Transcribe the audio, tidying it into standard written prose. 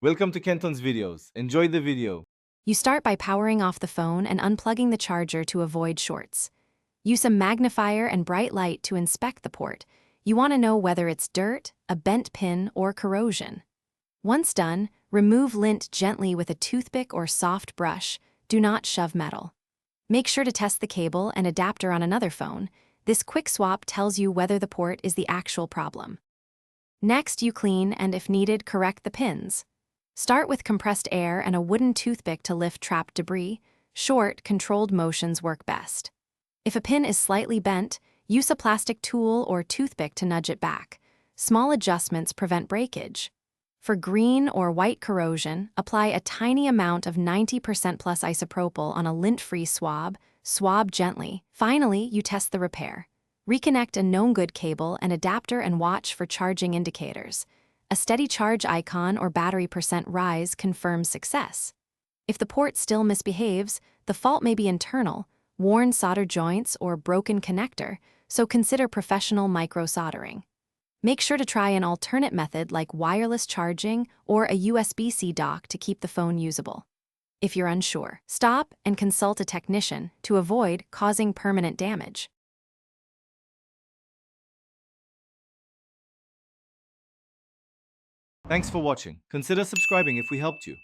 Welcome to Kenton's videos. Enjoy the video. You start by powering off the phone and unplugging the charger to avoid shorts. Use a magnifier and bright light to inspect the port. You want to know whether it's dirt, a bent pin, or corrosion. Once done, remove lint gently with a toothpick or soft brush. Do not shove metal. Make sure to test the cable and adapter on another phone. This quick swap tells you whether the port is the actual problem. Next, you clean and, if needed, correct the pins. Start with compressed air and a wooden toothpick to lift trapped debris. Short, controlled motions work best. If a pin is slightly bent, use a plastic tool or toothpick to nudge it back. Small adjustments prevent breakage. For green or white corrosion, apply a tiny amount of 90% plus isopropyl on a lint-free swab. Swab gently. Finally, you test the repair. Reconnect a known good cable and adapter and watch for charging indicators. A steady charge icon or battery percent rise confirms success. If the port still misbehaves, the fault may be internal, worn solder joints, or broken connector, so consider professional micro-soldering. Make sure to try an alternate method like wireless charging or a USB-C dock to keep the phone usable. If you're unsure, stop and consult a technician to avoid causing permanent damage. Thanks for watching. Consider subscribing if we helped you.